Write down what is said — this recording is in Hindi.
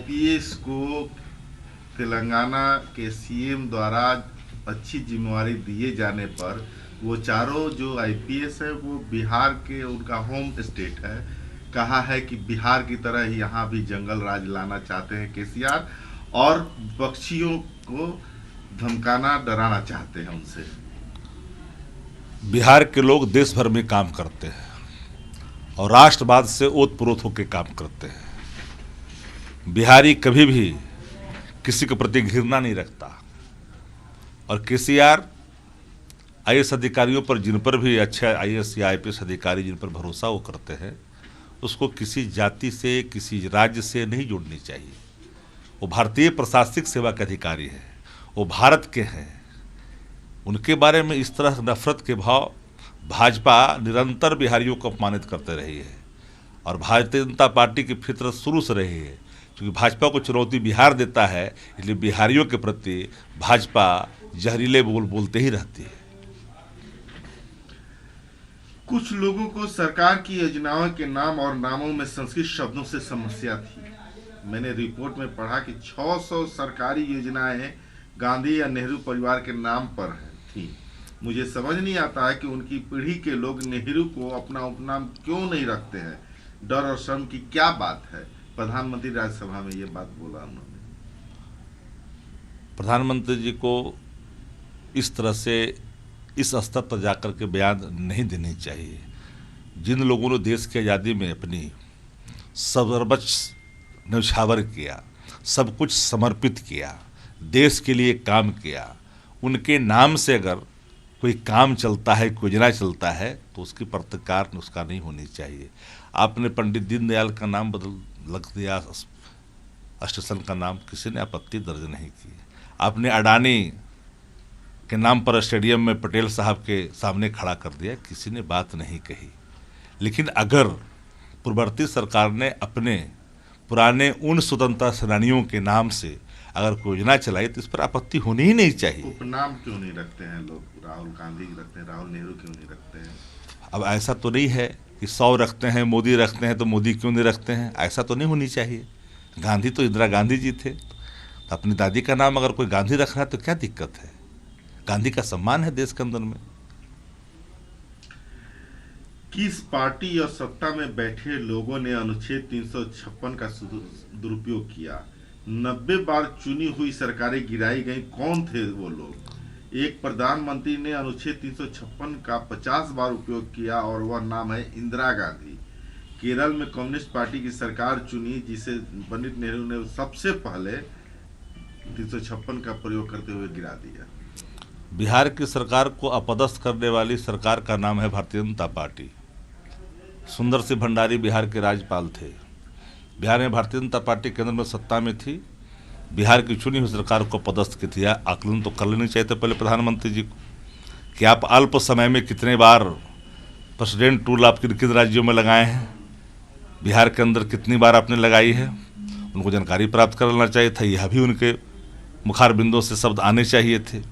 आईपीएस को तेलंगाना के सीएम द्वारा अच्छी जिम्मेवारी दिए जाने पर वो चारों जो आईपीएस है वो बिहार के, उनका होम स्टेट है, कहा है कि बिहार की तरह ही यहाँ भी जंगल राज लाना चाहते हैं केसीआर और पक्षियों को धमकाना डराना चाहते हैं उनसे। बिहार के लोग देश भर में काम करते हैं और राष्ट्रवाद से ओतप्रोत होकर काम करते हैं। बिहारी कभी भी किसी के प्रति घृणा नहीं रखता और केसीआर आईएएस अधिकारियों पर, जिन पर भी अच्छे आईएएस या आईपीएस अधिकारी जिन पर भरोसा वो करते हैं, उसको किसी जाति से, किसी राज्य से नहीं जोड़नी चाहिए। वो भारतीय प्रशासनिक सेवा के अधिकारी हैं, वो भारत के हैं। उनके बारे में इस तरह नफरत के भाव भाजपा निरंतर बिहारियों को अपमानित करते रही है और भारतीय जनता पार्टी की फितरत शुरू से रही है। क्योंकि भाजपा को चुनौती बिहार देता है, इसलिए बिहारियों के प्रति भाजपा जहरीले बोल बोलते ही रहती है। कुछ लोगों को सरकार की योजनाओं के नाम और नामों में संस्कृत शब्दों से समस्या थी। मैंने रिपोर्ट में पढ़ा कि 600 सरकारी योजनाएं गांधी या नेहरू परिवार के नाम पर थी। मुझे समझ नहीं आता है कि उनकी पीढ़ी के लोग नेहरू को अपना उपनाम क्यों नहीं रखते हैं। डर और शर्म की क्या बात है? प्रधानमंत्री राज्यसभा में ये बात बोला उन्होंने। प्रधानमंत्री जी को इस तरह से इस स्तर पर जाकर के बयान नहीं देनी चाहिए। जिन लोगों ने देश की आज़ादी में अपनी सर्वोच्च न्यौछावर किया, सब कुछ समर्पित किया, देश के लिए काम किया, उनके नाम से अगर कोई काम चलता है, कोई योजना चलता है, तो उसकी प्रतिकार उसका नहीं होनी चाहिए। आपने पंडित दीनदयाल का नाम लग दिया, स्टेशन का नाम, किसी ने आपत्ति दर्ज नहीं की। आपने अडानी के नाम पर स्टेडियम में पटेल साहब के सामने खड़ा कर दिया, किसी ने बात नहीं कही। लेकिन अगर पूर्ववर्ती सरकार ने अपने पुराने उन स्वतंत्रता सेनानियों के नाम से अगर कोई योजना चलाई तो इस पर आपत्ति होनी ही नहीं चाहिए। उपनाम क्यों नहीं रखते हैं लोग? राहुल गांधी रखते हैं, राहुल नेहरू क्यों नहीं रखते हैं? अब ऐसा तो नहीं है कि 100 रखते हैं, मोदी रखते हैं तो मोदी क्यों नहीं रखते हैं, ऐसा तो नहीं होनी चाहिए। गांधी तो इंदिरा गांधी जी थे, तो अपनी दादी का नाम अगर कोई गांधी रख रहा है तो क्या दिक्कत है? गांधी का सम्मान है देश के अंदर में। किस पार्टी और सत्ता में बैठे लोगों ने अनुच्छेद 356 का दुरुपयोग किया? 90 बार चुनी हुई सरकारें गिराई गई, कौन थे वो लोग? एक प्रधानमंत्री ने अनुच्छेद 356 का 50 बार उपयोग किया और वह नाम है इंदिरा गांधी। केरल में कम्युनिस्ट पार्टी की सरकार चुनी जिसे पंडित नेहरू ने सबसे पहले 356 का प्रयोग करते हुए गिरा दिया। बिहार की सरकार को अपदस्थ करने वाली सरकार का नाम है भारतीय जनता पार्टी। सुंदर सिंह भंडारी बिहार के राज्यपाल थे। बिहार में भारतीय जनता पार्टी केंद्र में सत्ता में थी, बिहार की चुनी हुई सरकार को पदस्थ की थी। आकलन तो कर लेनी चाहिए था पहले प्रधानमंत्री जी को कि आप अल्प समय में कितने बार प्रेसिडेंट टूल आप किन किन राज्यों में लगाए हैं, बिहार के अंदर कितनी बार आपने लगाई है, उनको जानकारी प्राप्त कर लेना चाहिए था। यह भी उनके मुखार बिंदों से शब्द आने चाहिए थे।